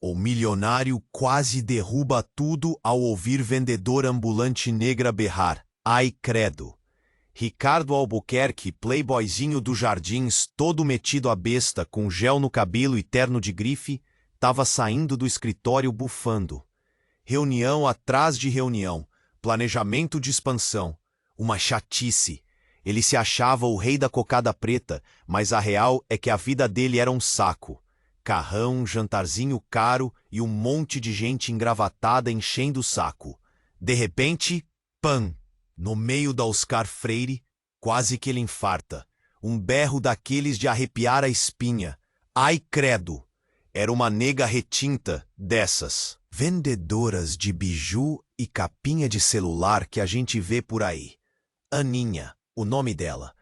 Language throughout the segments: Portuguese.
O milionário quase derruba tudo ao ouvir vendedor ambulante negra berrar: "Ai, credo!" Ricardo Albuquerque, playboyzinho dos jardins, todo metido a besta, com gel no cabelo e terno de grife, estava saindo do escritório bufando. Reunião atrás de reunião, planejamento de expansão. Uma chatice. Ele se achava o rei da cocada preta, mas a real é que a vida dele era um saco. Carrão, jantarzinho caro e um monte de gente engravatada enchendo o saco. De repente, pam! No meio da Oscar Freire, quase que ele infarta. Um berro daqueles de arrepiar a espinha. Ai, credo! Era uma nega retinta dessas. Vendedoras de biju e capinha de celular que a gente vê por aí. Aninha, o nome dela.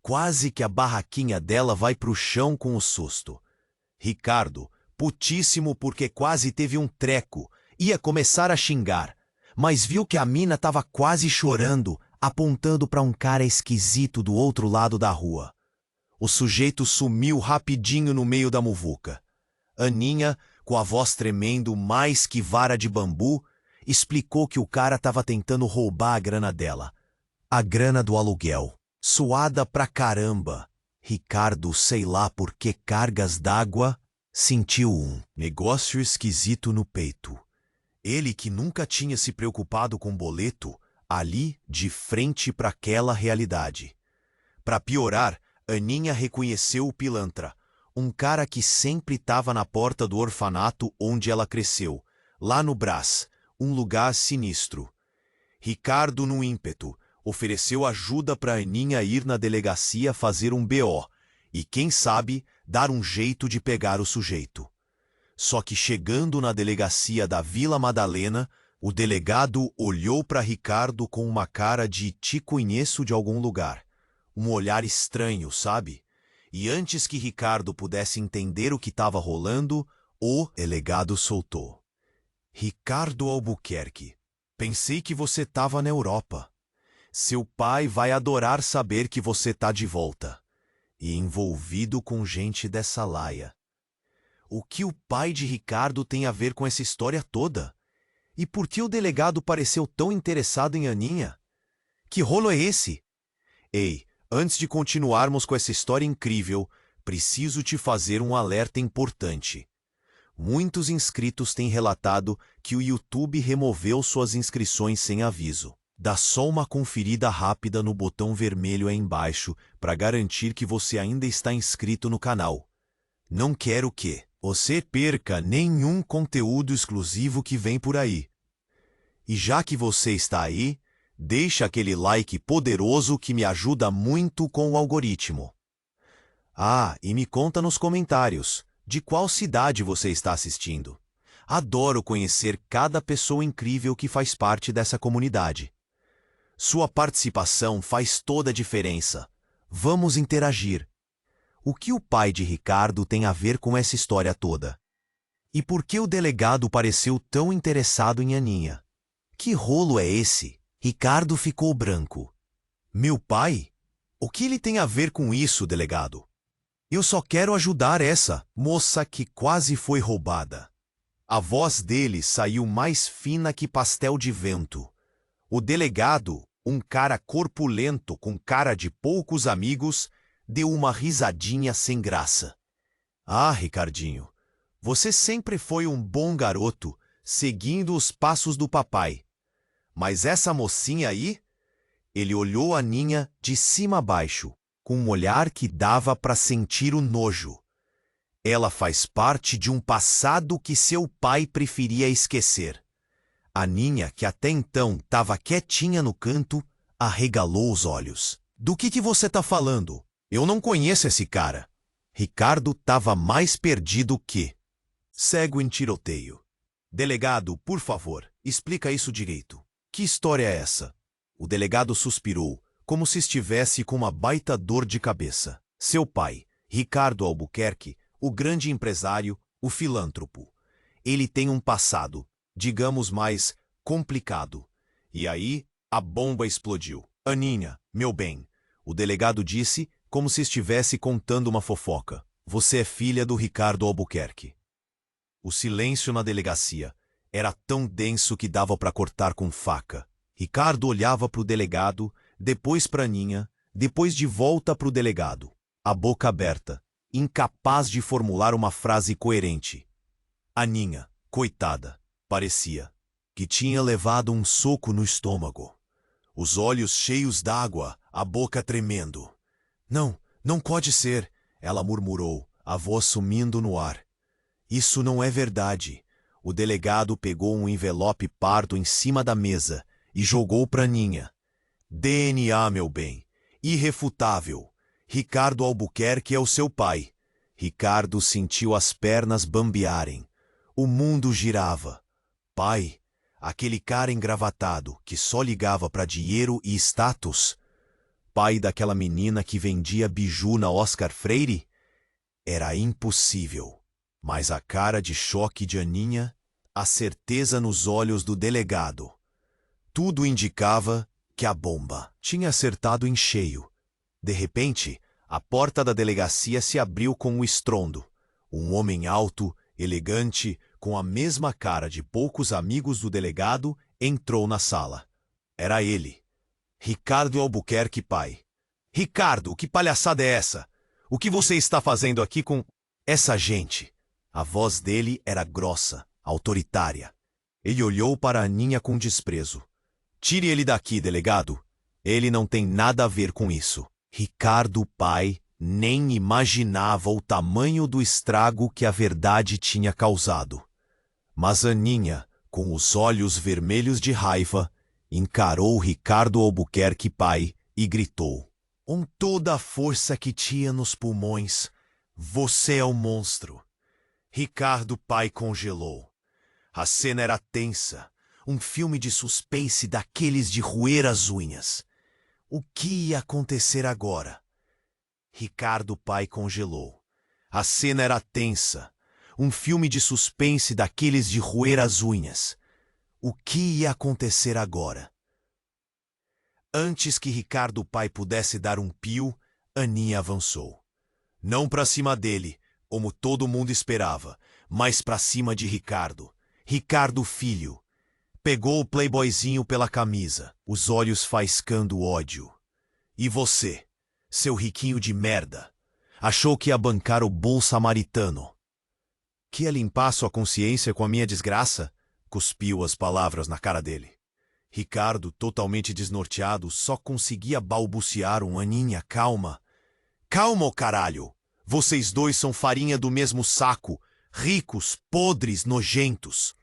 Quase que a barraquinha dela vai pro chão com o susto. Ricardo, putíssimo porque quase teve um treco, ia começar a xingar, mas viu que a mina tava quase chorando, apontando para um cara esquisito do outro lado da rua. O sujeito sumiu rapidinho no meio da muvuca. Aninha, com a voz tremendo mais que vara de bambu, explicou que o cara tava tentando roubar a grana dela. A grana do aluguel. Suada pra caramba. Ricardo, sei lá por que cargas d'água, sentiu um negócio esquisito no peito. Ele que nunca tinha se preocupado com boleto, ali de frente para aquela realidade. Para piorar, Aninha reconheceu o pilantra, um cara que sempre estava na porta do orfanato onde ela cresceu, lá no Brás, um lugar sinistro. Ricardo, no ímpeto, ofereceu ajuda para Aninha ir na delegacia fazer um BO e, quem sabe, dar um jeito de pegar o sujeito. Só que chegando na delegacia da Vila Madalena, o delegado olhou para Ricardo com uma cara de "te conheço de algum lugar". Um olhar estranho, sabe? E antes que Ricardo pudesse entender o que estava rolando, o delegado soltou: "Ricardo Albuquerque, pensei que você estava na Europa. Seu pai vai adorar saber que você tá de volta. E envolvido com gente dessa laia." O que o pai de Ricardo tem a ver com essa história toda? E por que o delegado pareceu tão interessado em Aninha? Que rolo é esse? Ei, antes de continuarmos com essa história incrível, preciso te fazer um alerta importante. Muitos inscritos têm relatado que o YouTube removeu suas inscrições sem aviso. Dá só uma conferida rápida no botão vermelho aí embaixo para garantir que você ainda está inscrito no canal. Não quero que você perca nenhum conteúdo exclusivo que vem por aí. E já que você está aí, deixa aquele like poderoso que me ajuda muito com o algoritmo. Ah, e me conta nos comentários de qual cidade você está assistindo. Adoro conhecer cada pessoa incrível que faz parte dessa comunidade. Sua participação faz toda a diferença. Vamos interagir. O que o pai de Ricardo tem a ver com essa história toda? E por que o delegado pareceu tão interessado em Aninha? Que rolo é esse? Ricardo ficou branco. Meu pai? O que ele tem a ver com isso, delegado? Eu só quero ajudar essa moça que quase foi roubada. A voz dele saiu mais fina que pastel de vento. O delegado, um cara corpulento com cara de poucos amigos, deu uma risadinha sem graça. Ah, Ricardinho, você sempre foi um bom garoto, seguindo os passos do papai. Mas essa mocinha aí? Ele olhou a Aninha de cima a baixo, com um olhar que dava para sentir o nojo. Ela faz parte de um passado que seu pai preferia esquecer. Aninha, que até então estava quietinha no canto, arregalou os olhos. Do que você tá falando? Eu não conheço esse cara. Ricardo estava mais perdido que cego em tiroteio. Delegado, por favor, explica isso direito. Que história é essa? O delegado suspirou, como se estivesse com uma baita dor de cabeça. Seu pai, Ricardo Albuquerque, o grande empresário, o filântropo. Ele tem um passado, digamos mais, complicado. E aí, a bomba explodiu. Aninha, meu bem, o delegado disse, como se estivesse contando uma fofoca. Você é filha do Ricardo Albuquerque. O silêncio na delegacia era tão denso que dava para cortar com faca. Ricardo olhava para o delegado, depois para Aninha, depois de volta para o delegado, a boca aberta, incapaz de formular uma frase coerente. Aninha, coitada, parecia que tinha levado um soco no estômago. Os olhos cheios d'água, a boca tremendo. Não, não pode ser, ela murmurou, a voz sumindo no ar. Isso não é verdade. O delegado pegou um envelope pardo em cima da mesa e jogou para Aninha. DNA, meu bem. Irrefutável. Ricardo Albuquerque é o seu pai. Ricardo sentiu as pernas bambearem. O mundo girava. Pai? Aquele cara engravatado que só ligava para dinheiro e status? Pai daquela menina que vendia biju na Oscar Freire? Era impossível. Mas a cara de choque de Aninha, a certeza nos olhos do delegado. Tudo indicava que a bomba tinha acertado em cheio. De repente, a porta da delegacia se abriu com um estrondo. Um homem alto, elegante, com a mesma cara de poucos amigos do delegado, entrou na sala. Era ele. Ricardo Albuquerque, pai. Ricardo, que palhaçada é essa? O que você está fazendo aqui com essa gente? A voz dele era grossa, autoritária. Ele olhou para Aninha com desprezo. Tire ele daqui, delegado. Ele não tem nada a ver com isso. Ricardo, pai, nem imaginava o tamanho do estrago que a verdade tinha causado. Mas Aninha, com os olhos vermelhos de raiva, encarou Ricardo Albuquerque, pai, e gritou, com toda a força que tinha nos pulmões, você é um monstro. Ricardo, pai, congelou. A cena era tensa, um filme de suspense daqueles de roer as unhas. O que ia acontecer agora? Ricardo, pai, congelou. A cena era tensa, um filme de suspense daqueles de roer as unhas. O que ia acontecer agora? Antes que Ricardo, pai, pudesse dar um pio, Aninha avançou. Não para cima dele, como todo mundo esperava, mas para cima de Ricardo. Ricardo, filho. Pegou o playboyzinho pela camisa, os olhos faiscando ódio. E você, seu riquinho de merda, achou que ia bancar o bom samaritano? Que ia limpar sua consciência com a minha desgraça? Cuspiu as palavras na cara dele. Ricardo, totalmente desnorteado, só conseguia balbuciar um Aninha, calma. Calma, ô caralho! Vocês dois são farinha do mesmo saco, ricos, podres, nojentos.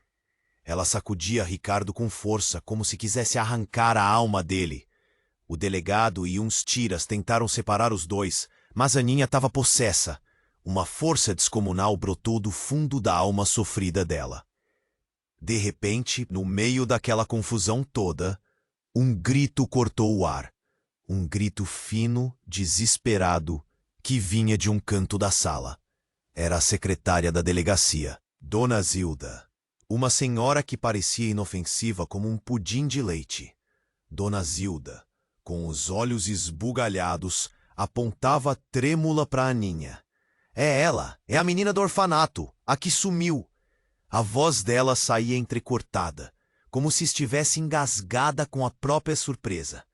Ela sacudia Ricardo com força, como se quisesse arrancar a alma dele. O delegado e uns tiras tentaram separar os dois, mas Aninha estava possessa. Uma força descomunal brotou do fundo da alma sofrida dela. De repente, no meio daquela confusão toda, um grito cortou o ar. Um grito fino, desesperado, que vinha de um canto da sala. Era a secretária da delegacia, Dona Zilda. Uma senhora que parecia inofensiva como um pudim de leite. Dona Zilda, com os olhos esbugalhados, apontava trêmula para Aninha. É ela, é a menina do orfanato, a que sumiu. A voz dela saía entrecortada, como se estivesse engasgada com a própria surpresa.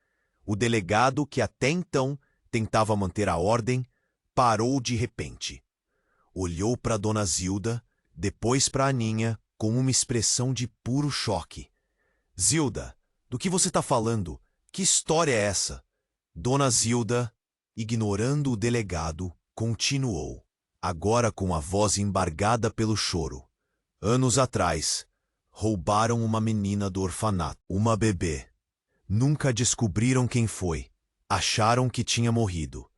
O delegado, que até então tentava manter a ordem, parou de repente. Olhou para Dona Zilda, depois para Aninha, com uma expressão de puro choque. Zilda, do que você está falando? Que história é essa? Dona Zilda, ignorando o delegado, continuou, agora com a voz embargada pelo choro. Anos atrás, roubaram uma menina do orfanato, uma bebê. Nunca descobriram quem foi. Acharam que tinha morrido.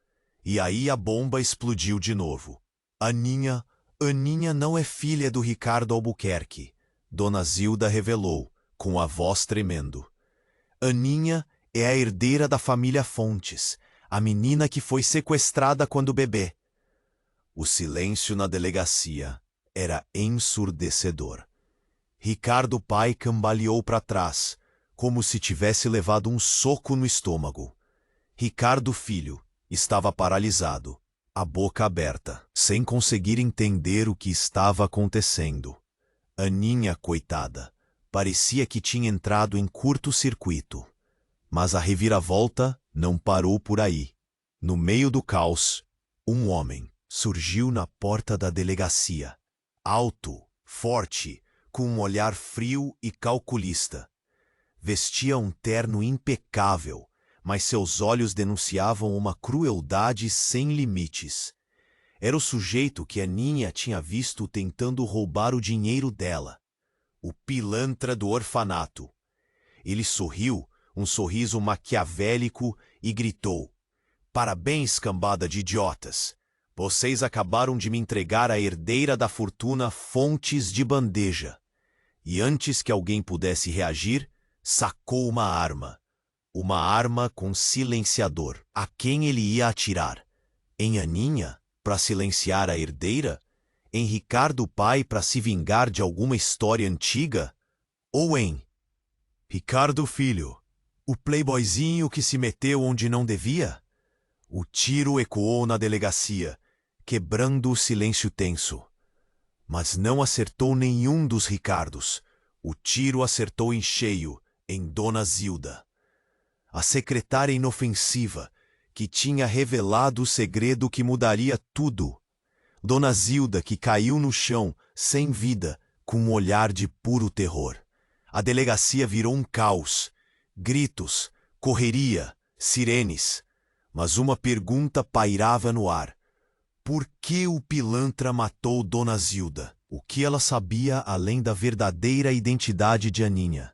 E aí a bomba explodiu de novo. Aninha não é filha do Ricardo Albuquerque, Dona Zilda revelou, com a voz tremendo. Aninha é a herdeira da família Fontes, a menina que foi sequestrada quando bebê. O silêncio na delegacia era ensurdecedor. Ricardo, pai, cambaleou para trás, como se tivesse levado um soco no estômago. Ricardo, filho, estava paralisado, a boca aberta, sem conseguir entender o que estava acontecendo. Aninha, coitada, parecia que tinha entrado em curto-circuito. Mas a reviravolta não parou por aí. No meio do caos, um homem surgiu na porta da delegacia. Alto, forte, com um olhar frio e calculista. Vestia um terno impecável, mas seus olhos denunciavam uma crueldade sem limites. Era o sujeito que Aninha tinha visto tentando roubar o dinheiro dela. O pilantra do orfanato. Ele sorriu, um sorriso maquiavélico, e gritou: "Parabéns, cambada de idiotas! Vocês acabaram de me entregar a herdeira da fortuna Fontes de bandeja." E antes que alguém pudesse reagir, sacou uma arma. Uma arma com silenciador. A quem ele ia atirar? Em Aninha, para silenciar a herdeira? Em Ricardo pai para se vingar de alguma história antiga? Ou em Ricardo filho, o playboyzinho que se meteu onde não devia? O tiro ecoou na delegacia, quebrando o silêncio tenso. Mas não acertou nenhum dos Ricardos. O tiro acertou em cheio, em Dona Zilda. A secretária inofensiva, que tinha revelado o segredo que mudaria tudo. Dona Zilda, que caiu no chão, sem vida, com um olhar de puro terror. A delegacia virou um caos. Gritos, correria, sirenes. Mas uma pergunta pairava no ar. Por que o pilantra matou Dona Zilda? O que ela sabia além da verdadeira identidade de Aninha?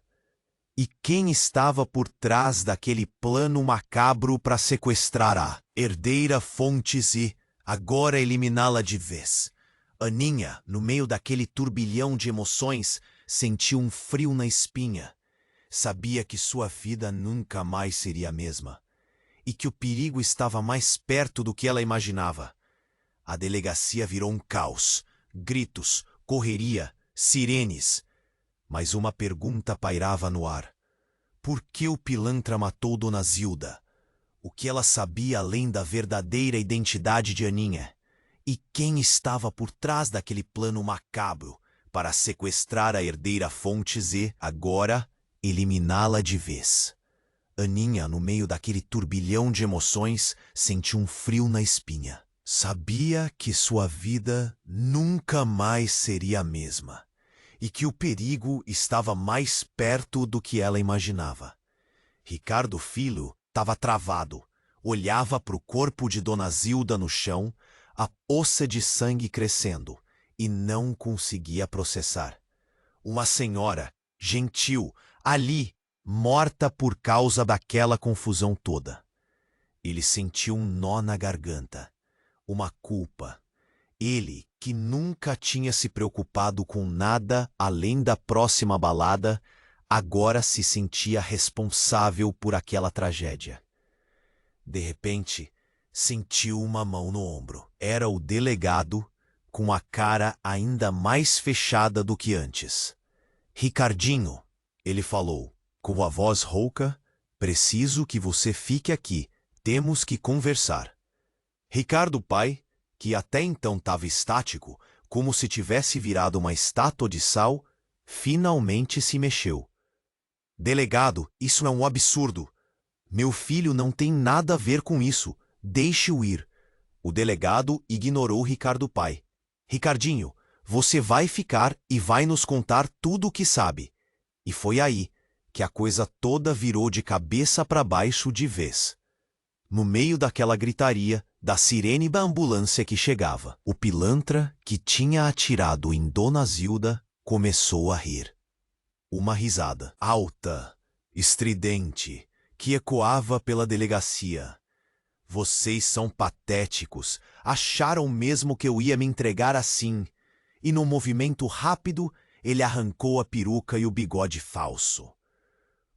E quem estava por trás daquele plano macabro para sequestrar a herdeira Fontes e, agora, eliminá-la de vez? Aninha, no meio daquele turbilhão de emoções, sentiu um frio na espinha. Sabia que sua vida nunca mais seria a mesma. E que o perigo estava mais perto do que ela imaginava. A delegacia virou um caos. Gritos, correria, sirenes. Mas uma pergunta pairava no ar. Por que o pilantra matou Dona Zilda? O que ela sabia além da verdadeira identidade de Aninha? E quem estava por trás daquele plano macabro para sequestrar a herdeira Fontes e, agora, eliminá-la de vez? Aninha, no meio daquele turbilhão de emoções, sentiu um frio na espinha. Sabia que sua vida nunca mais seria a mesma e que o perigo estava mais perto do que ela imaginava. Ricardo filho estava travado, olhava para o corpo de Dona Zilda no chão, a poça de sangue crescendo, e não conseguia processar. Uma senhora, gentil, ali, morta por causa daquela confusão toda. Ele sentiu um nó na garganta, uma culpa. Ele, que nunca tinha se preocupado com nada além da próxima balada, agora se sentia responsável por aquela tragédia. De repente, sentiu uma mão no ombro. Era o delegado, com a cara ainda mais fechada do que antes. "Ricardinho", ele falou, com a voz rouca, "preciso que você fique aqui. Temos que conversar." Ricardo pai, que até então estava estático, como se tivesse virado uma estátua de sal, finalmente se mexeu. "Delegado, isso é um absurdo. Meu filho não tem nada a ver com isso. Deixe-o ir." O delegado ignorou Ricardo pai. "Ricardinho, você vai ficar e vai nos contar tudo o que sabe." E foi aí que a coisa toda virou de cabeça para baixo de vez. No meio daquela gritaria, da sirene da ambulância que chegava, o pilantra que tinha atirado em Dona Zilda começou a rir. Uma risada alta, estridente, que ecoava pela delegacia. "Vocês são patéticos. Acharam mesmo que eu ia me entregar assim?" E num movimento rápido, ele arrancou a peruca e o bigode falso.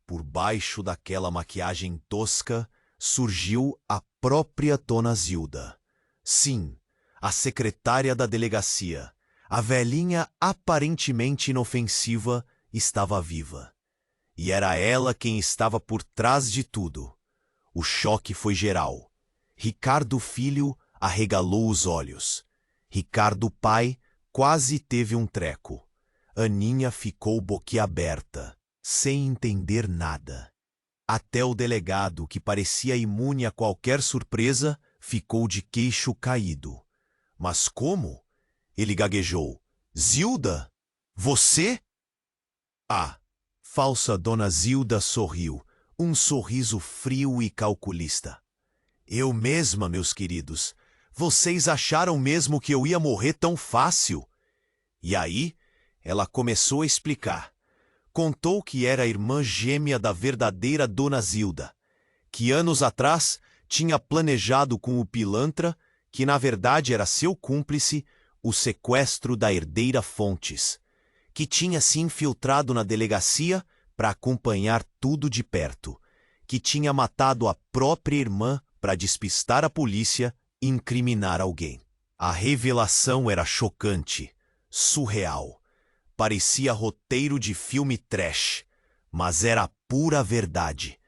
Por baixo daquela maquiagem tosca, surgiu a própria Dona Zilda. Sim, a secretária da delegacia, a velhinha aparentemente inofensiva, estava viva. E era ela quem estava por trás de tudo. O choque foi geral. Ricardo filho arregalou os olhos. Ricardo pai quase teve um treco. Aninha ficou boquiaberta, sem entender nada. Até o delegado, que parecia imune a qualquer surpresa, ficou de queixo caído. Mas como? Ele gaguejou. Zilda? Você? Ah! Falsa Dona Zilda sorriu, um sorriso frio e calculista. Eu mesma, meus queridos. Vocês acharam mesmo que eu ia morrer tão fácil? E aí, ela começou a explicar. Contou que era a irmã gêmea da verdadeira Dona Zilda, que anos atrás tinha planejado com o pilantra, que na verdade era seu cúmplice, o sequestro da herdeira Fontes, que tinha se infiltrado na delegacia para acompanhar tudo de perto, que tinha matado a própria irmã para despistar a polícia e incriminar alguém. A revelação era chocante, surreal. Parecia roteiro de filme trash, mas era a pura verdade.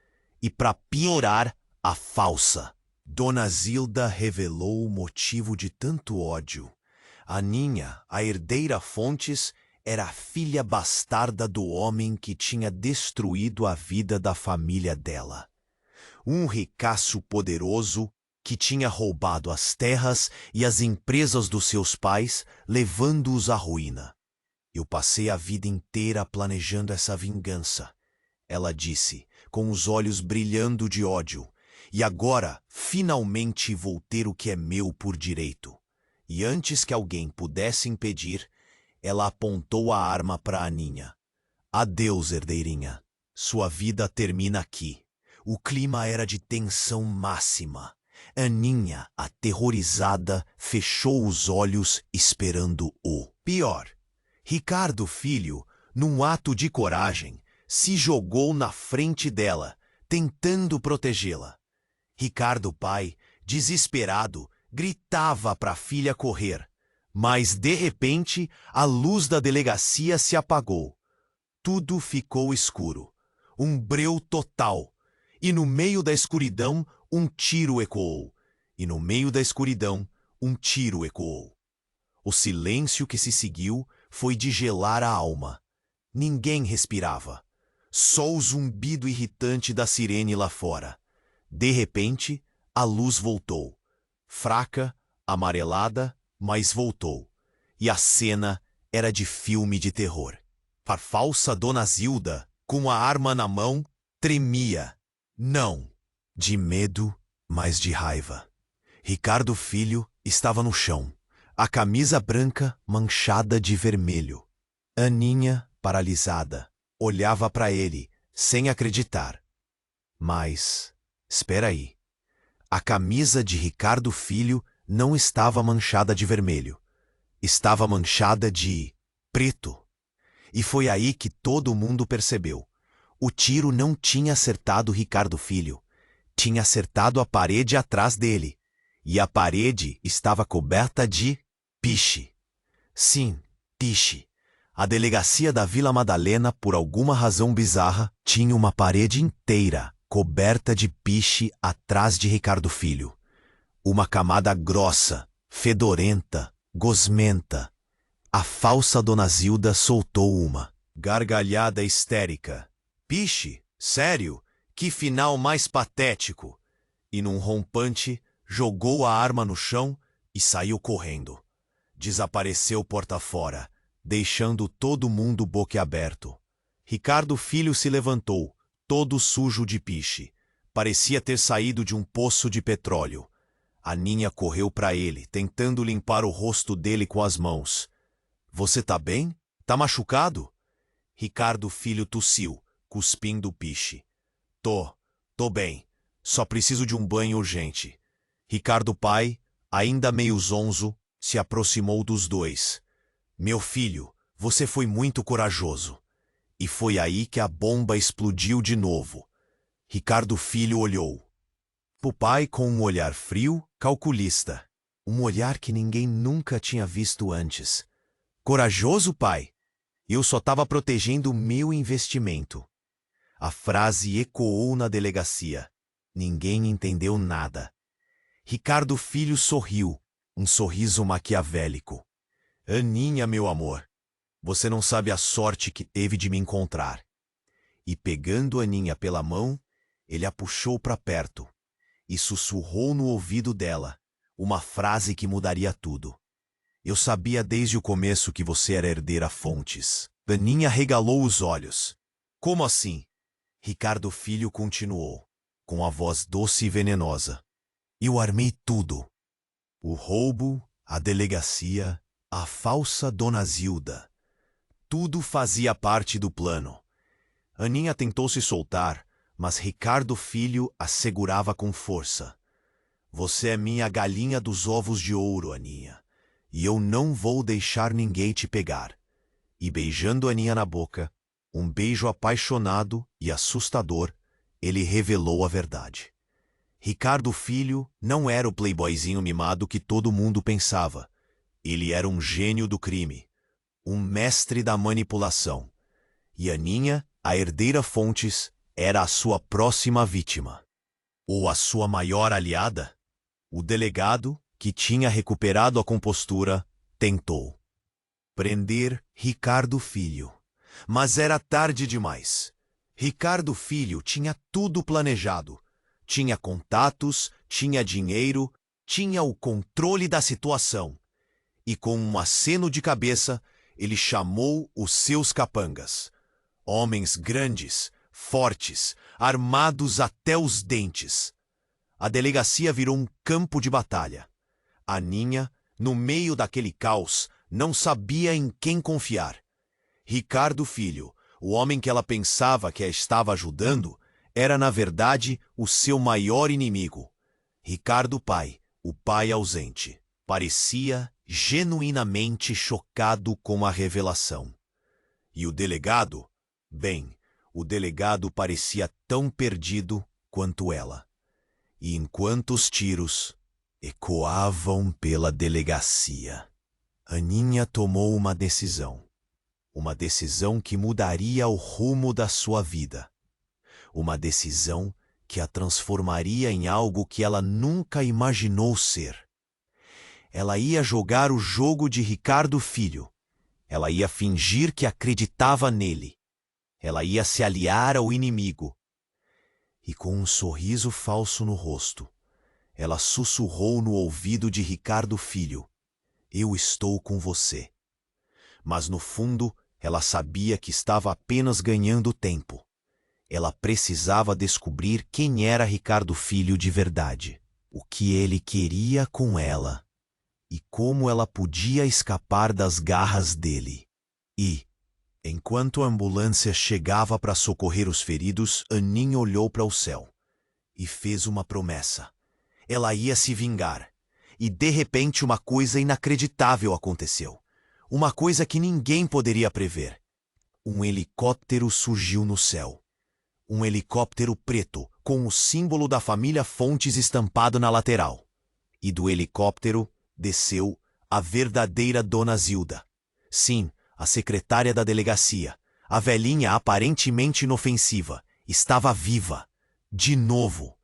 E para piorar, a falsa. Dona Zilda revelou o motivo de tanto ódio. Aninha, a herdeira Fontes, era a filha bastarda do homem que tinha destruído a vida da família dela. Um ricaço poderoso que tinha roubado as terras e as empresas dos seus pais, levando-os à ruína. Eu passei a vida inteira planejando essa vingança, ela disse, com os olhos brilhando de ódio. E agora, finalmente vou ter o que é meu por direito. E antes que alguém pudesse impedir, ela apontou a arma para Aninha. Adeus, herdeirinha. Sua vida termina aqui. O clima era de tensão máxima. Aninha, aterrorizada, fechou os olhos esperando o pior. Ricardo Filho, num ato de coragem, se jogou na frente dela, tentando protegê-la. Ricardo pai, desesperado, gritava para a filha correr. Mas, de repente, a luz da delegacia se apagou. Tudo ficou escuro. Um breu total. E no meio da escuridão, um tiro ecoou. E no meio da escuridão, um tiro ecoou. O silêncio que se seguiu foi de gelar a alma. Ninguém respirava. Só o zumbido irritante da sirene lá fora. De repente, a luz voltou. Fraca, amarelada, mas voltou. E a cena era de filme de terror. A falsa Dona Zilda, com a arma na mão, tremia. Não de medo, mas de raiva. Ricardo Filho estava no chão, a camisa branca manchada de vermelho. Aninha, paralisada, olhava para ele, sem acreditar. Mas, espera aí. A camisa de Ricardo Filho não estava manchada de vermelho. Estava manchada de preto. E foi aí que todo mundo percebeu. O tiro não tinha acertado Ricardo Filho. Tinha acertado a parede atrás dele. E a parede estava coberta de piche. Sim, piche. A delegacia da Vila Madalena, por alguma razão bizarra, tinha uma parede inteira coberta de piche atrás de Ricardo Filho. Uma camada grossa, fedorenta, gosmenta. A falsa Dona Zilda soltou uma gargalhada histérica. Piche? Sério? Que final mais patético! E num rompante, jogou a arma no chão e saiu correndo. Desapareceu porta fora, deixando todo mundo boquiaberto. Ricardo Filho se levantou, todo sujo de piche. Parecia ter saído de um poço de petróleo. Aninha correu para ele, tentando limpar o rosto dele com as mãos. Você tá bem? Tá machucado? Ricardo Filho tossiu, cuspindo o piche. Tô bem. Só preciso de um banho urgente. Ricardo pai, ainda meio zonzo, se aproximou dos dois. Meu filho, você foi muito corajoso. E foi aí que a bomba explodiu de novo. Ricardo Filho olhou. O pai com um olhar frio, calculista. Um olhar que ninguém nunca tinha visto antes. Corajoso, pai? Eu só estava protegendo o meu investimento. A frase ecoou na delegacia. Ninguém entendeu nada. Ricardo Filho sorriu, um sorriso maquiavélico. Aninha, meu amor, Você não sabe a sorte que teve de me encontrar. E pegando Aninha pela mão, ele a puxou para perto e sussurrou no ouvido dela uma frase que mudaria tudo. Eu sabia desde o começo que você era herdeira Fontes. Aninha regalou os olhos. Como assim? Ricardo Filho continuou, com a voz doce e venenosa. Eu armei tudo. O roubo, a delegacia, a falsa Dona Zilda. Tudo fazia parte do plano. Aninha tentou se soltar, mas Ricardo Filho a segurava com força. Você é minha galinha dos ovos de ouro, Aninha, e eu não vou deixar ninguém te pegar. E beijando Aninha na boca, um beijo apaixonado e assustador, ele revelou a verdade. Ricardo Filho não era o playboyzinho mimado que todo mundo pensava. Ele era um gênio do crime, um mestre da manipulação. E Aninha, a herdeira Fontes, era a sua próxima vítima. Ou a sua maior aliada? O delegado, que tinha recuperado a compostura, tentou prender Ricardo Filho. Mas era tarde demais. Ricardo Filho tinha tudo planejado. Tinha contatos, tinha dinheiro, tinha o controle da situação. E com um aceno de cabeça, ele chamou os seus capangas. Homens grandes, fortes, armados até os dentes. A delegacia virou um campo de batalha. Aninha, no meio daquele caos, não sabia em quem confiar. Ricardo Filho, o homem que ela pensava que a estava ajudando, era na verdade o seu maior inimigo. Ricardo pai, o pai ausente, parecia genuinamente chocado com a revelação. E o delegado? Bem, o delegado parecia tão perdido quanto ela. E enquanto os tiros ecoavam pela delegacia, Aninha tomou uma decisão. Uma decisão que mudaria o rumo da sua vida. Uma decisão que a transformaria em algo que ela nunca imaginou ser. Ela ia jogar o jogo de Ricardo Filho. Ela ia fingir que acreditava nele. Ela ia se aliar ao inimigo. E com um sorriso falso no rosto, ela sussurrou no ouvido de Ricardo Filho: eu estou com você. Mas no fundo, ela sabia que estava apenas ganhando tempo. Ela precisava descobrir quem era Ricardo Filho de verdade, o que ele queria com ela e como ela podia escapar das garras dele. E, enquanto a ambulância chegava para socorrer os feridos, Aninha olhou para o céu e fez uma promessa. Ela ia se vingar. E de repente uma coisa inacreditável aconteceu. Uma coisa que ninguém poderia prever. Um helicóptero surgiu no céu. Um helicóptero preto, com o símbolo da família Fontes estampado na lateral. E do helicóptero desceu a verdadeira Dona Zilda. Sim, a secretária da delegacia, a velhinha aparentemente inofensiva, estava viva. De novo.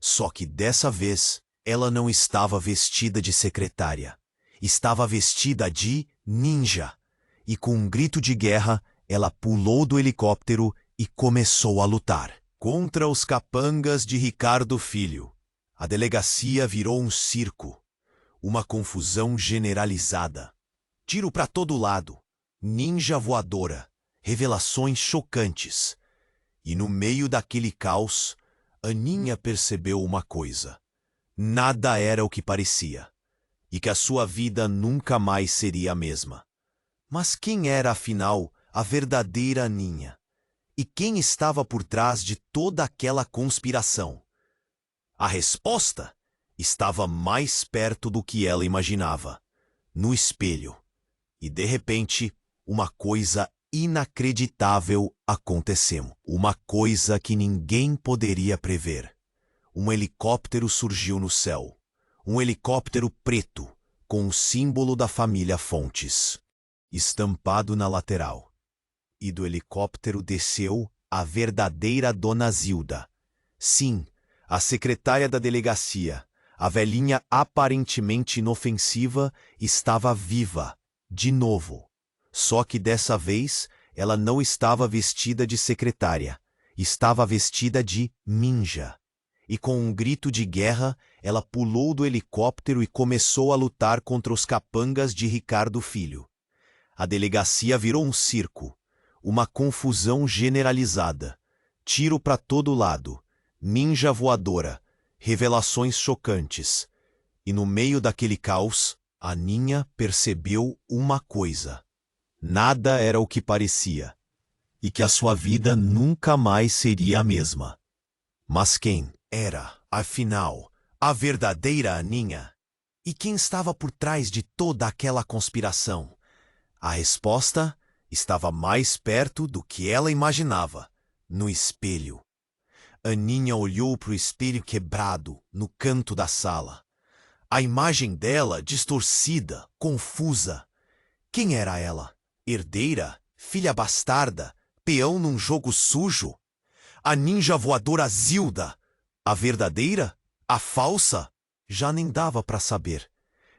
Só que dessa vez, ela não estava vestida de secretária. Estava vestida de ninja. E com um grito de guerra, ela pulou do helicóptero e começou a lutar contra os capangas de Ricardo Filho. A delegacia virou um circo. Uma confusão generalizada. Tiro para todo lado. Ninja voadora. Revelações chocantes. E no meio daquele caos, Aninha percebeu uma coisa. Nada era o que parecia. E que a sua vida nunca mais seria a mesma. Mas quem era, afinal, a verdadeira Aninha? E quem estava por trás de toda aquela conspiração? A resposta estava mais perto do que ela imaginava. No espelho. E, de repente, uma coisa inacreditável aconteceu. Uma coisa que ninguém poderia prever. Um helicóptero surgiu no céu. Um helicóptero preto, com o símbolo da família Fontes, estampado na lateral. E do helicóptero desceu a verdadeira Dona Zilda. Sim, a secretária da delegacia, a velhinha aparentemente inofensiva, estava viva, de novo. Só que dessa vez, ela não estava vestida de secretária. Estava vestida de ninja. E com um grito de guerra, ela pulou do helicóptero e começou a lutar contra os capangas de Ricardo Filho. A delegacia virou um circo. Uma confusão generalizada. Tiro para todo lado. Ninja voadora. Revelações chocantes. E no meio daquele caos, a Ninha percebeu uma coisa. Nada era o que parecia. E que a sua vida nunca mais seria a mesma. Mas quem era, afinal, a verdadeira Aninha? E quem estava por trás de toda aquela conspiração? A resposta estava mais perto do que ela imaginava, no espelho. Aninha olhou para o espelho quebrado no canto da sala. A imagem dela distorcida, confusa. Quem era ela? Herdeira? Filha bastarda? Peão num jogo sujo? A ninja voadora Zilda? A verdadeira? A falsa? Já nem dava para saber.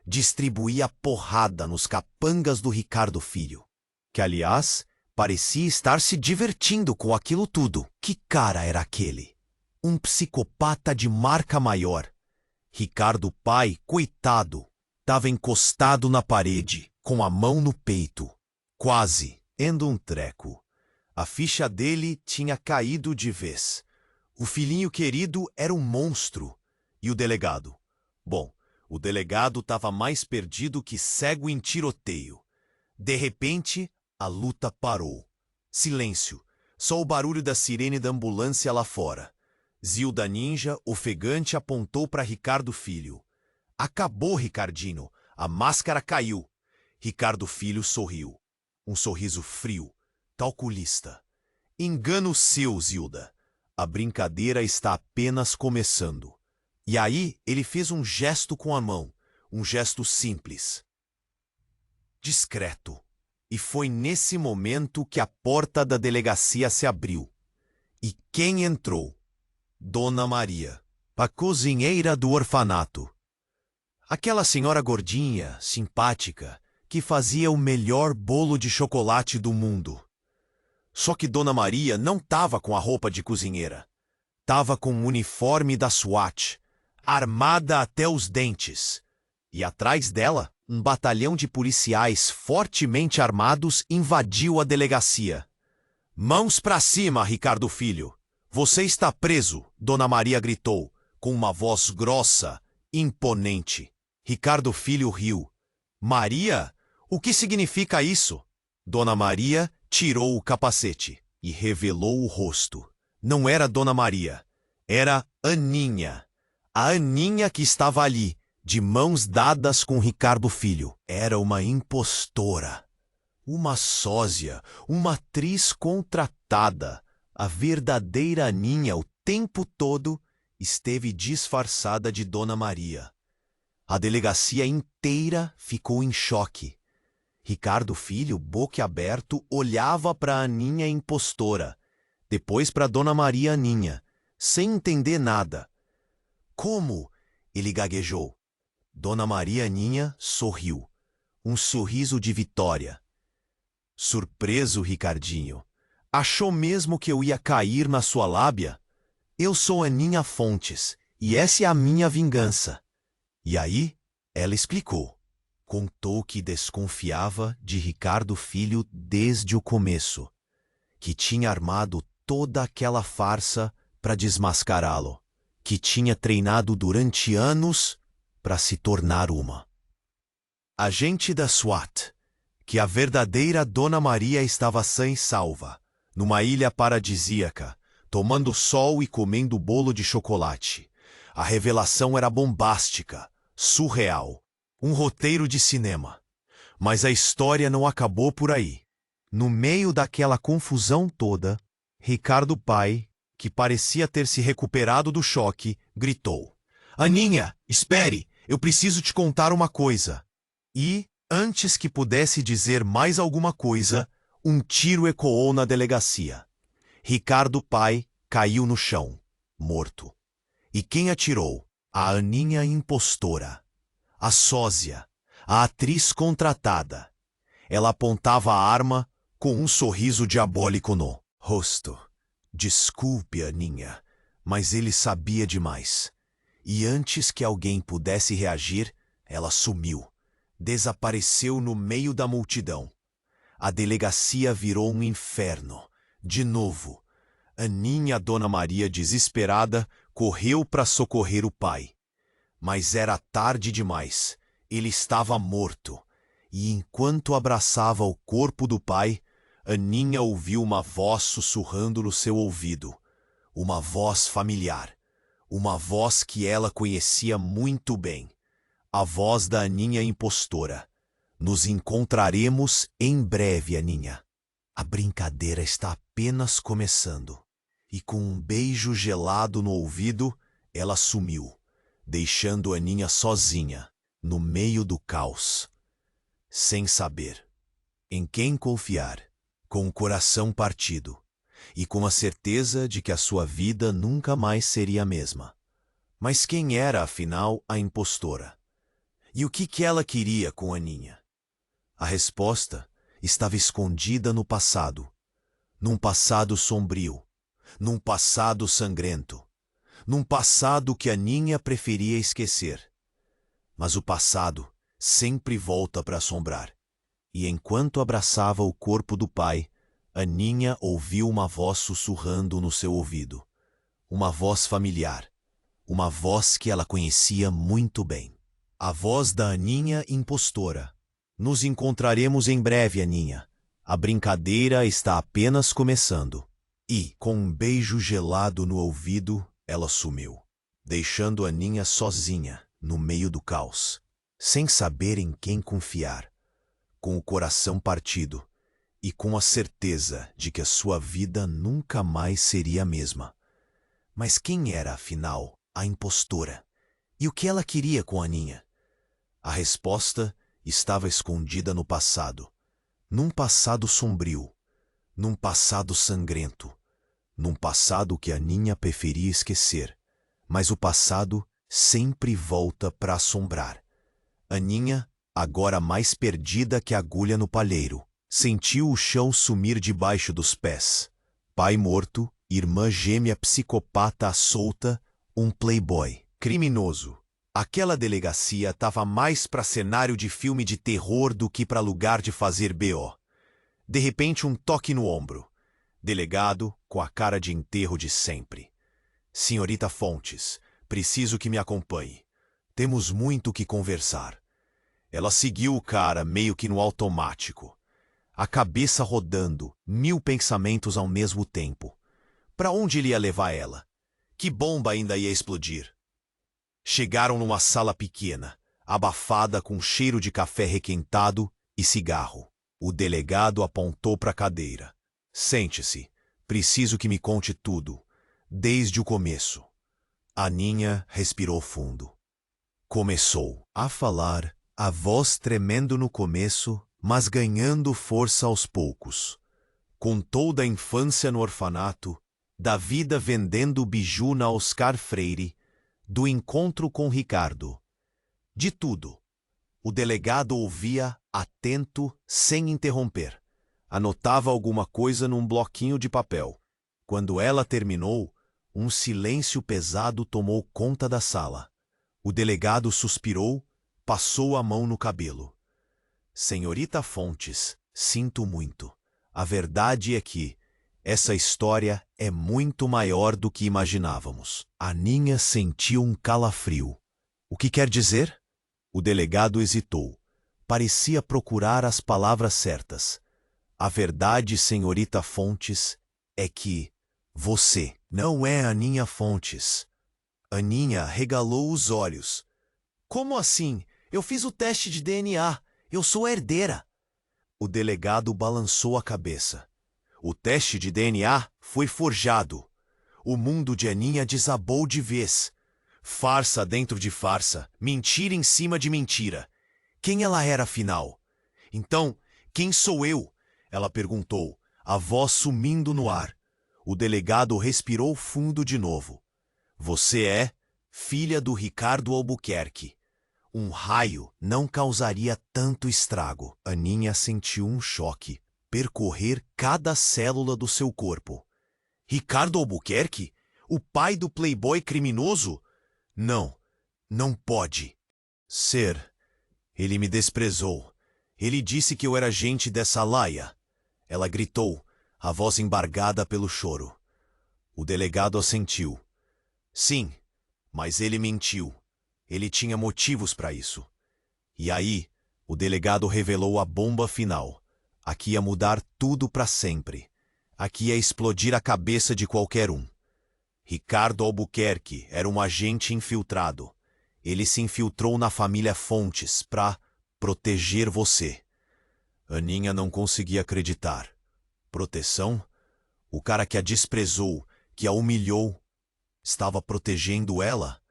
Distribuía porrada nos capangas do Ricardo Filho, que, aliás, parecia estar se divertindo com aquilo tudo. Que cara era aquele? Um psicopata de marca maior. Ricardo pai, coitado, estava encostado na parede, com a mão no peito, quase endo um treco. A ficha dele tinha caído de vez. O filhinho querido era um monstro. E o delegado? Bom, o delegado estava mais perdido que cego em tiroteio. De repente, a luta parou. Silêncio. Só o barulho da sirene da ambulância lá fora. Zilda Ninja, ofegante, apontou para Ricardo Filho. Acabou, Ricardinho. A máscara caiu. Ricardo Filho sorriu. Um sorriso frio, calculista. Engano seu, Zilda. A brincadeira está apenas começando. E aí ele fez um gesto com a mão, um gesto simples, discreto. E foi nesse momento que a porta da delegacia se abriu. E quem entrou? Dona Maria, a cozinheira do orfanato. Aquela senhora gordinha, simpática, que fazia o melhor bolo de chocolate do mundo. Só que Dona Maria não estava com a roupa de cozinheira. Estava com o uniforme da SWAT, armada até os dentes. E atrás dela, um batalhão de policiais fortemente armados invadiu a delegacia. Mãos para cima, Ricardo Filho. Você está preso, Dona Maria gritou, com uma voz grossa, imponente. Ricardo Filho riu. Maria? O que significa isso? Dona Maria tirou o capacete e revelou o rosto. Não era Dona Maria, era Aninha. A Aninha que estava ali, de mãos dadas com Ricardo Filho. Era uma impostora, uma sósia, uma atriz contratada. A verdadeira Aninha, o tempo todo, esteve disfarçada de Dona Maria. A delegacia inteira ficou em choque. Ricardo Filho, boquiaberto, olhava para a Aninha impostora, depois para Dona Maria Aninha, sem entender nada. Como? Ele gaguejou. Dona Maria Aninha sorriu. Um sorriso de vitória. Surpreso, Ricardinho. Achou mesmo que eu ia cair na sua lábia? Eu sou Aninha Fontes, e essa é a minha vingança. E aí, ela explicou. Contou que desconfiava de Ricardo Filho desde o começo, que tinha armado toda aquela farsa para desmascará-lo, que tinha treinado durante anos para se tornar uma agente da SWAT, que a verdadeira Dona Maria estava sã e salva, numa ilha paradisíaca, tomando sol e comendo bolo de chocolate. A revelação era bombástica, surreal. Um roteiro de cinema. Mas a história não acabou por aí. No meio daquela confusão toda, Ricardo pai, que parecia ter se recuperado do choque, gritou. Aninha, espere, eu preciso te contar uma coisa. E, antes que pudesse dizer mais alguma coisa, um tiro ecoou na delegacia. Ricardo pai caiu no chão, morto. E quem atirou? A Aninha impostora. A sósia, a atriz contratada. Ela apontava a arma com um sorriso diabólico no rosto. Desculpe, Aninha, mas ele sabia demais. E antes que alguém pudesse reagir, ela sumiu. Desapareceu no meio da multidão. A delegacia virou um inferno. De novo. Aninha, Dona Maria, desesperada, correu para socorrer o pai. Mas era tarde demais. Ele estava morto. E enquanto abraçava o corpo do pai, Aninha ouviu uma voz sussurrando no seu ouvido. Uma voz familiar. Uma voz que ela conhecia muito bem. A voz da Aninha impostora. Nos encontraremos em breve, Aninha. A brincadeira está apenas começando. E com um beijo gelado no ouvido, ela sumiu, deixando Aninha sozinha, no meio do caos. Sem saber em quem confiar, com o coração partido, e com a certeza de que a sua vida nunca mais seria a mesma. Mas quem era, afinal, a impostora? E o que ela queria com Aninha? A resposta estava escondida no passado. Num passado sombrio. Num passado sangrento. Num passado que Aninha preferia esquecer. Mas o passado sempre volta para assombrar. E enquanto abraçava o corpo do pai, Aninha ouviu uma voz sussurrando no seu ouvido. Uma voz familiar. Uma voz que ela conhecia muito bem. A voz da Aninha impostora. Nos encontraremos em breve, Aninha. A brincadeira está apenas começando. E, com um beijo gelado no ouvido, ela sumiu, deixando Aninha sozinha, no meio do caos, sem saber em quem confiar, com o coração partido e com a certeza de que a sua vida nunca mais seria a mesma. Mas quem era, afinal, a impostora? E o que ela queria com Aninha? A resposta estava escondida no passado, num passado sombrio, num passado sangrento, num passado que Aninha preferia esquecer, mas o passado sempre volta para assombrar. Aninha, agora mais perdida que agulha no palheiro, sentiu o chão sumir debaixo dos pés. Pai morto, irmã gêmea psicopata à solta, um playboy criminoso. Aquela delegacia estava mais para cenário de filme de terror do que para lugar de fazer BO. De repente, um toque no ombro. Delegado, com a cara de enterro de sempre. Senhorita Fontes, preciso que me acompanhe. Temos muito que conversar. Ela seguiu o cara meio que no automático. A cabeça rodando, 1000 pensamentos ao mesmo tempo. Para onde ele ia levar ela? Que bomba ainda ia explodir? Chegaram numa sala pequena, abafada com cheiro de café requentado e cigarro. O delegado apontou para a cadeira. Sente-se. Preciso que me conte tudo, desde o começo. Aninha respirou fundo. Começou a falar, a voz tremendo no começo, mas ganhando força aos poucos. Contou da infância no orfanato, da vida vendendo biju na Oscar Freire, do encontro com Ricardo. De tudo. O delegado ouvia, atento, sem interromper. Anotava alguma coisa num bloquinho de papel. Quando ela terminou, um silêncio pesado tomou conta da sala. O delegado suspirou, passou a mão no cabelo. Senhorita Fontes, sinto muito. A verdade é que essa história é muito maior do que imaginávamos. Aninha sentiu um calafrio. O que quer dizer? O delegado hesitou. Parecia procurar as palavras certas. A verdade, senhorita Fontes, é que você não é Aninha Fontes. Aninha regalou os olhos. Como assim? Eu fiz o teste de DNA. Eu sou a herdeira. O delegado balançou a cabeça. O teste de DNA foi forjado. O mundo de Aninha desabou de vez. Farsa dentro de farsa, mentira em cima de mentira. Quem ela era, afinal? Então, quem sou eu? Ela perguntou, a voz sumindo no ar. O delegado respirou fundo de novo. Você é filha do Ricardo Albuquerque. Um raio não causaria tanto estrago. Aninha sentiu um choque percorrer cada célula do seu corpo. Ricardo Albuquerque? O pai do playboy criminoso? Não, não pode ser. Ele me desprezou. Ele disse que eu era gente dessa laia. Ela gritou, a voz embargada pelo choro. O delegado assentiu. Sim, mas ele mentiu. Ele tinha motivos para isso. E aí, o delegado revelou a bomba final. A que ia mudar tudo para sempre. A que ia explodir a cabeça de qualquer um. Ricardo Albuquerque era um agente infiltrado. Ele se infiltrou na família Fontes para proteger você. Aninha não conseguia acreditar. Proteção? O cara que a desprezou, que a humilhou, estava protegendo ela?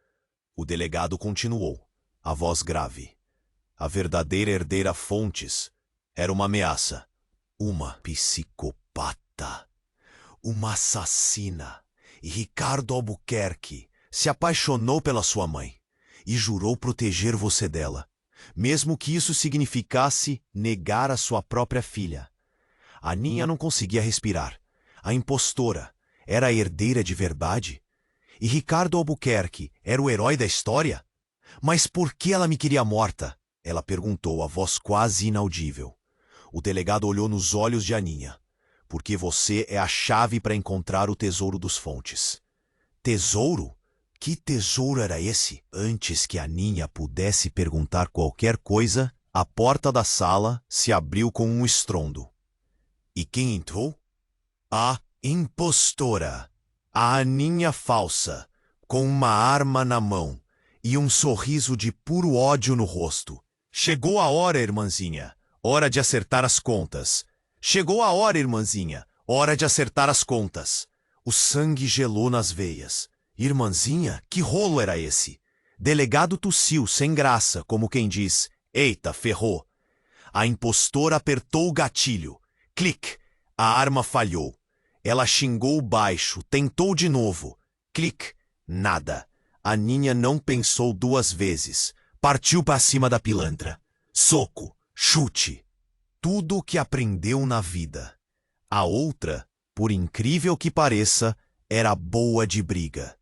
O delegado continuou, a voz grave. A verdadeira herdeira Fontes era uma ameaça. Uma psicopata. Uma assassina. E Ricardo Albuquerque se apaixonou pela sua mãe e jurou proteger você dela, mesmo que isso significasse negar a sua própria filha. Aninha não conseguia respirar. A impostora era a herdeira de verdade? E Ricardo Albuquerque era o herói da história? Mas por que ela me queria morta? Ela perguntou, a voz quase inaudível. O delegado olhou nos olhos de Aninha. Porque você é a chave para encontrar o tesouro dos Fontes. Tesouro? Que tesouro era esse? Antes que Aninha pudesse perguntar qualquer coisa, a porta da sala se abriu com um estrondo. E quem entrou? A impostora. A Aninha falsa, com uma arma na mão e um sorriso de puro ódio no rosto. Chegou a hora, irmãzinha. Hora de acertar as contas. Chegou a hora, irmãzinha. Hora de acertar as contas. O sangue gelou nas veias. Irmãzinha, que rolo era esse? Delegado tossiu, sem graça, como quem diz, eita, ferrou. A impostora apertou o gatilho. Clique! A arma falhou. Ela xingou baixo, tentou de novo. Clique! Nada. Aninha não pensou duas vezes. Partiu para cima da pilantra. Soco, chute. Tudo o que aprendeu na vida. A outra, por incrível que pareça, era boa de briga.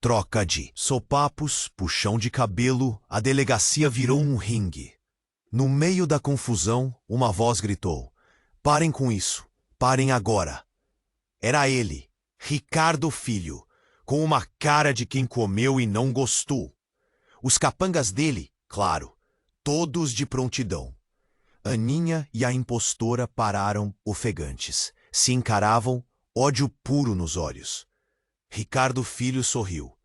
Troca de sopapos, puxão de cabelo, a delegacia virou um ringue. No meio da confusão, uma voz gritou. Parem com isso. Parem agora. Era ele, Ricardo Filho, com uma cara de quem comeu e não gostou. Os capangas dele, claro, todos de prontidão. Aninha e a impostora pararam ofegantes. Se encaravam, ódio puro nos olhos. Ricardo Filho sorriu.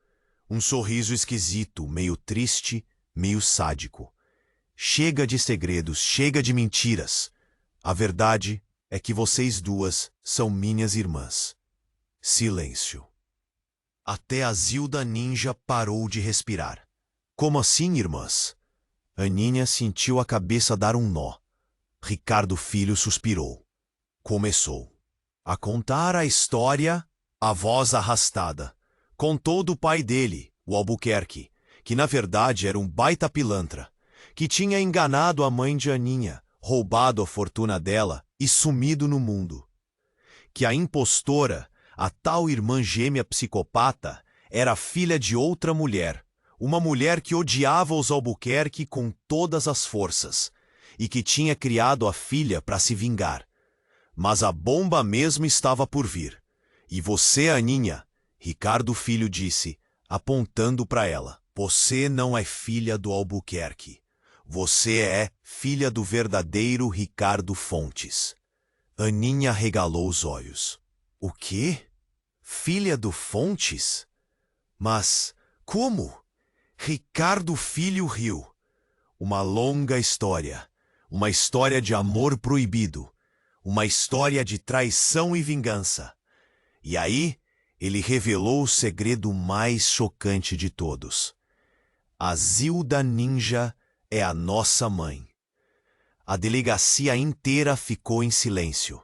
Um sorriso esquisito, meio triste, meio sádico. Chega de segredos, chega de mentiras. A verdade é que vocês duas são minhas irmãs. Silêncio. Até a Zilda Ninja parou de respirar. Como assim, irmãs? Aninha sentiu a cabeça dar um nó. Ricardo Filho suspirou. Começou a contar a história, a voz arrastada. Contou do pai dele, o Albuquerque, que na verdade era um baita pilantra, que tinha enganado a mãe de Aninha, roubado a fortuna dela e sumido no mundo. Que a impostora, a tal irmã gêmea psicopata, era filha de outra mulher, uma mulher que odiava os Albuquerque com todas as forças, e que tinha criado a filha para se vingar. Mas a bomba mesmo estava por vir. E você, Aninha, Ricardo Filho disse, apontando para ela, você não é filha do Albuquerque. Você é filha do verdadeiro Ricardo Fontes. Aninha regalou os olhos. O quê? Filha do Fontes? Mas como? Ricardo Filho riu. Uma longa história. Uma história de amor proibido. Uma história de traição e vingança. E aí, ele revelou o segredo mais chocante de todos. A Zilda Ninja é a nossa mãe. A delegacia inteira ficou em silêncio.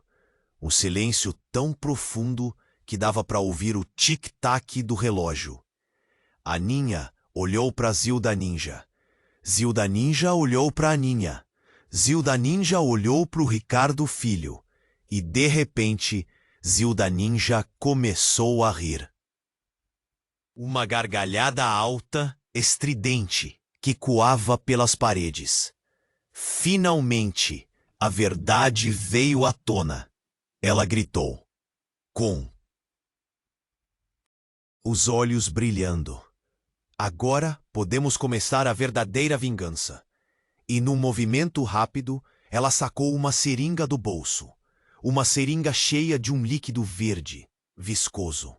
Um silêncio tão profundo que dava para ouvir o tic-tac do relógio. Aninha olhou para Zilda Ninja. Zilda Ninja olhou para Aninha. Zilda Ninja olhou para o Ricardo Filho. E, de repente, Zilda Ninja começou a rir. Uma gargalhada alta, estridente, que coava pelas paredes. Finalmente, a verdade veio à tona. Ela gritou, com os olhos brilhando. Agora podemos começar a verdadeira vingança. E num movimento rápido, ela sacou uma seringa do bolso. Uma seringa cheia de um líquido verde, viscoso.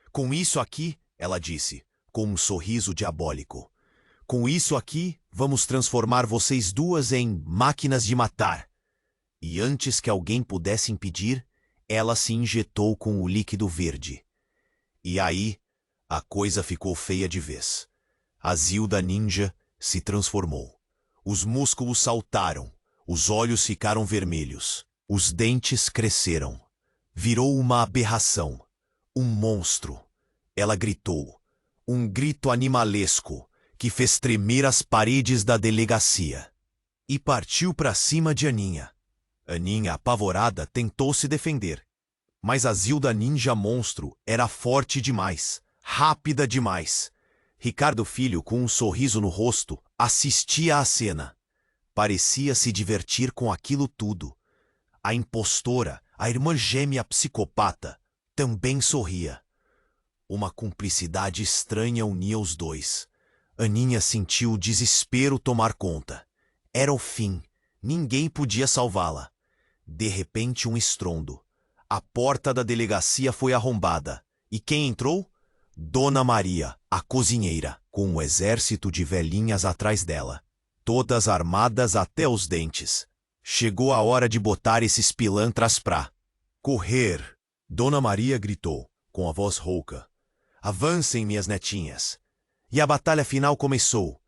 Com isso aqui, ela disse, com um sorriso diabólico. Com isso aqui, vamos transformar vocês duas em máquinas de matar. E antes que alguém pudesse impedir, ela se injetou com o líquido verde. E aí, a coisa ficou feia de vez. A Zilda Ninja se transformou. Os músculos saltaram, os olhos ficaram vermelhos, os dentes cresceram. Virou uma aberração, um monstro. Ela gritou, um grito animalesco que fez tremer as paredes da delegacia. E partiu para cima de Aninha. Aninha, apavorada, tentou se defender. Mas a Zilda Ninja monstro era forte demais, rápida demais. Ricardo Filho, com um sorriso no rosto, assistia à cena. Parecia se divertir com aquilo tudo. A impostora, a irmã gêmea psicopata, também sorria. Uma cumplicidade estranha unia os dois. Aninha sentiu o desespero tomar conta. Era o fim. Ninguém podia salvá-la. De repente, um estrondo. A porta da delegacia foi arrombada. E quem entrou? Dona Maria, a cozinheira, com um exército de velhinhas atrás dela. Todas armadas até os dentes. Chegou a hora de botar esses pilantras pra correr. Dona Maria gritou, com a voz rouca. Avancem, minhas netinhas. E a batalha final começou.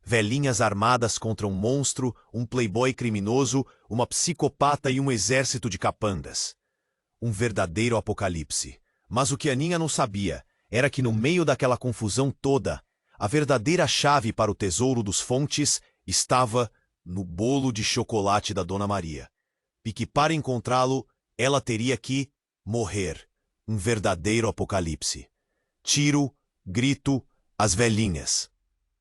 Velhinhas armadas contra um monstro, um playboy criminoso, uma psicopata e um exército de capangas. Um verdadeiro apocalipse. Mas o que Aninha não sabia era que no meio daquela confusão toda, a verdadeira chave para o tesouro dos Fontes estava no bolo de chocolate da Dona Maria. E que para encontrá-lo, ela teria que morrer. Um verdadeiro apocalipse. Tiro, grito, as velhinhas.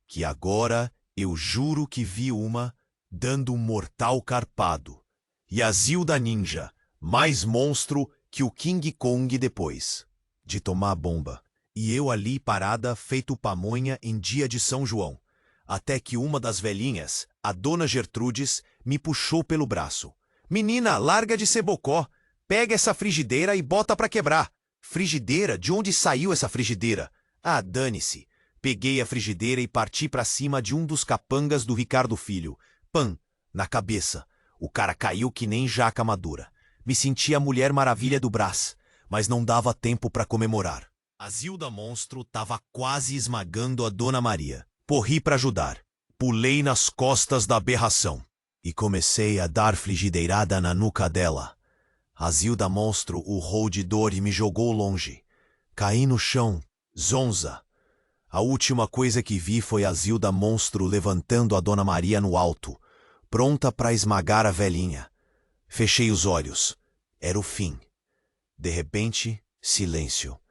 Que agora eu juro que vi uma dando um mortal carpado. E a Zilda Ninja, mais monstro que o King Kong depois de tomar a bomba. E eu ali parada, feito pamonha em dia de São João. Até que uma das velhinhas, a Dona Gertrudes, me puxou pelo braço. Menina, larga de ser bocó. Pega essa frigideira e bota pra quebrar. Frigideira? De onde saiu essa frigideira? Ah, dane-se. Peguei a frigideira e parti pra cima de um dos capangas do Ricardo Filho. Pã, na cabeça. O cara caiu que nem jaca madura. Me senti a Mulher Maravilha do Brás, mas não dava tempo pra comemorar. A Zilda Monstro tava quase esmagando a Dona Maria. Corri pra ajudar. Pulei nas costas da aberração e comecei a dar frigideirada na nuca dela. A Zilda Monstro urrou de dor e me jogou longe. Caí no chão, zonza. A última coisa que vi foi a Zilda Monstro levantando a Dona Maria no alto, pronta para esmagar a velhinha. Fechei os olhos. Era o fim. De repente, silêncio.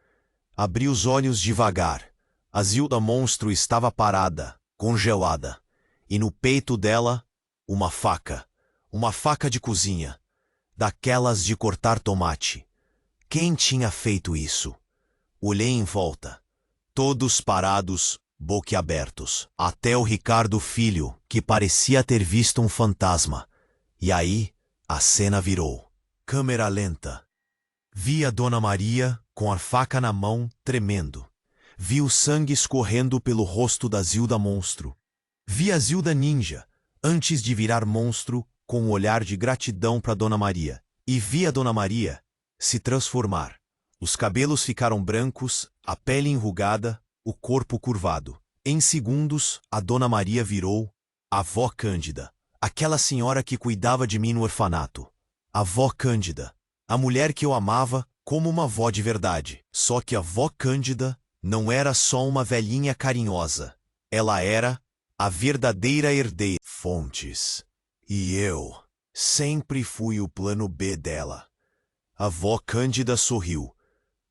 Abri os olhos devagar. A Zilda Monstro estava parada, congelada. E no peito dela, uma faca. Uma faca de cozinha. Daquelas de cortar tomate. Quem tinha feito isso? Olhei em volta. Todos parados, boquiabertos. Até o Ricardo Filho, que parecia ter visto um fantasma. E aí, a cena virou. Câmera lenta. Vi a Dona Maria, com a faca na mão, tremendo. Vi o sangue escorrendo pelo rosto da Zilda Monstro. Vi a Zilda Ninja, antes de virar monstro, com um olhar de gratidão para Dona Maria. E vi a Dona Maria se transformar. Os cabelos ficaram brancos, a pele enrugada, o corpo curvado. Em segundos, a Dona Maria virou a Vó Cândida, aquela senhora que cuidava de mim no orfanato. A Vó Cândida, a mulher que eu amava como uma vó de verdade. Só que a Vó Cândida não era só uma velhinha carinhosa. Ela era a verdadeira herdeira. Fontes. E eu sempre fui o plano B dela. A vó Cândida sorriu.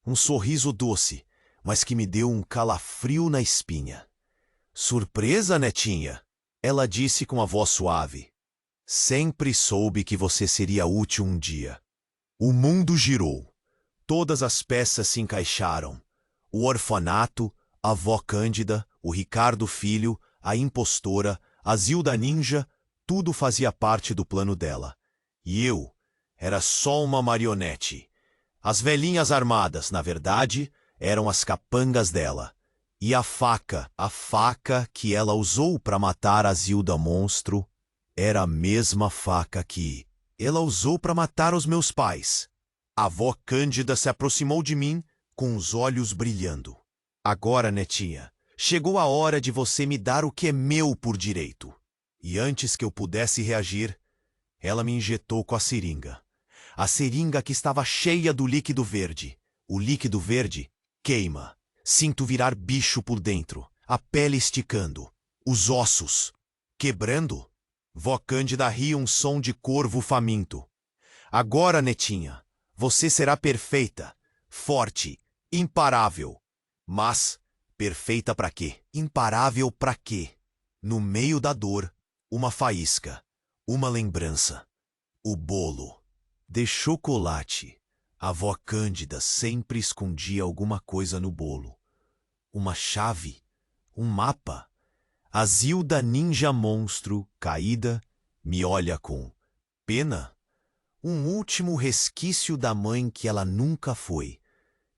Um sorriso doce, mas que me deu um calafrio na espinha. Surpresa, netinha? Ela disse com a voz suave. Sempre soube que você seria útil um dia. O mundo girou. Todas as peças se encaixaram. O orfanato, a vó Cândida, o Ricardo Filho, a impostora, a Zilda Ninja, tudo fazia parte do plano dela. E eu era só uma marionete. As velhinhas armadas, na verdade, eram as capangas dela. E a faca que ela usou para matar a Zilda Monstro, era a mesma faca que ela usou para matar os meus pais. A avó Cândida se aproximou de mim, com os olhos brilhando. Agora, netinha, chegou a hora de você me dar o que é meu por direito. E antes que eu pudesse reagir, ela me injetou com a seringa. A seringa que estava cheia do líquido verde. O líquido verde queima. Sinto virar bicho por dentro, a pele esticando, os ossos quebrando. Vó Cândida ria um som de corvo faminto. Agora, netinha, você será perfeita, forte, imparável. Mas, perfeita pra quê? Imparável pra quê? No meio da dor, uma faísca, uma lembrança. O bolo de chocolate. A vó Cândida sempre escondia alguma coisa no bolo. Uma chave, um mapa. A Zilda Ninja Monstro, caída, me olha com pena. Um último resquício da mãe que ela nunca foi.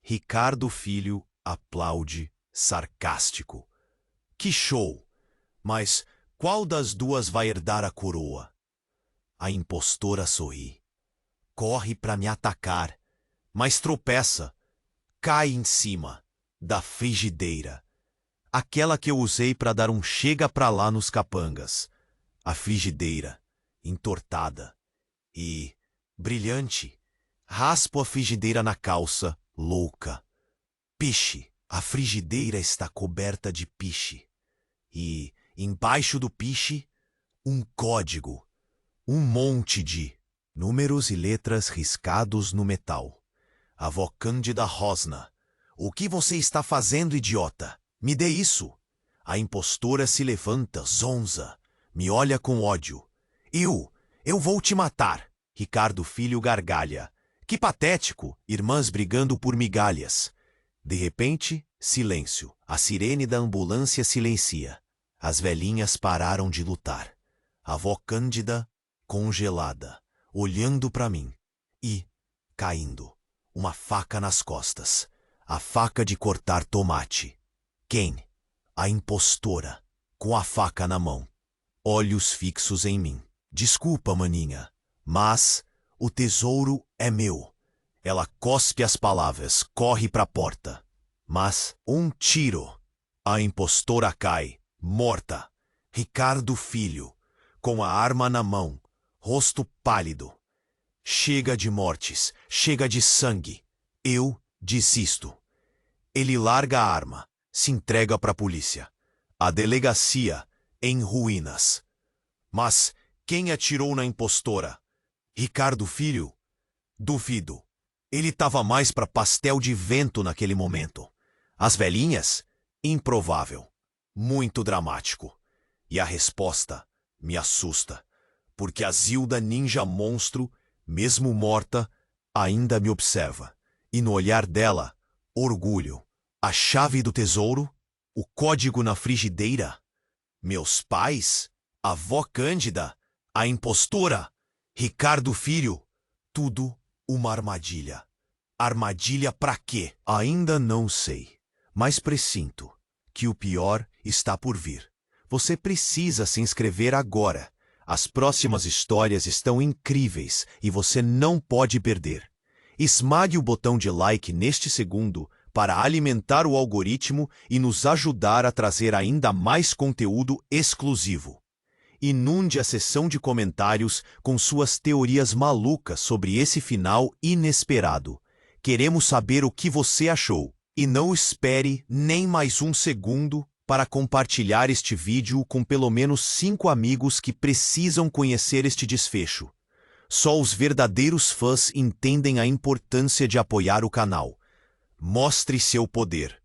Ricardo Filho aplaude, sarcástico. Que show! Mas qual das duas vai herdar a coroa? A impostora sorri. Corre para me atacar, mas tropeça. Cai em cima da frigideira. Aquela que eu usei para dar um chega pra lá nos capangas. A frigideira, entortada e brilhante. Raspo a frigideira na calça, louca. Piche. A frigideira está coberta de piche. E, embaixo do piche, um código. Um monte de números e letras riscados no metal. A vó Cândida rosna. O que você está fazendo, idiota? Me dê isso. A impostora se levanta, zonza. Me olha com ódio. Eu vou te matar. Ricardo Filho gargalha. Que patético, irmãs brigando por migalhas. De repente, silêncio. A sirene da ambulância silencia. As velhinhas pararam de lutar. A vó Cândida, congelada, olhando para mim. E, caindo, uma faca nas costas. A faca de cortar tomate. Quem? A impostora, com a faca na mão. Olhos fixos em mim. Desculpa, maninha, mas o tesouro é meu. Ela cospe as palavras, corre para a porta. Mas um tiro. A impostora cai, morta. Ricardo Filho, com a arma na mão, rosto pálido. Chega de mortes, chega de sangue. Eu desisto. Ele larga a arma. Se entrega para a polícia. A delegacia em ruínas. Mas quem atirou na impostora? Ricardo Filho? Duvido. Ele estava mais para pastel de vento naquele momento. As velhinhas? Improvável. Muito dramático. E a resposta me assusta. Porque a Zilda Ninja Monstro, mesmo morta, ainda me observa. E no olhar dela, orgulho. A chave do tesouro? O código na frigideira? Meus pais? A vó Cândida? A impostora? Ricardo Filho? Tudo uma armadilha. Armadilha pra quê? Ainda não sei, mas pressinto que o pior está por vir. Você precisa se inscrever agora. As próximas histórias estão incríveis e você não pode perder. Esmague o botão de like neste segundo para alimentar o algoritmo e nos ajudar a trazer ainda mais conteúdo exclusivo. Inunde a seção de comentários com suas teorias malucas sobre esse final inesperado. Queremos saber o que você achou. E não espere nem mais um segundo para compartilhar este vídeo com pelo menos 5 amigos que precisam conhecer este desfecho. Só os verdadeiros fãs entendem a importância de apoiar o canal. Mostre seu poder.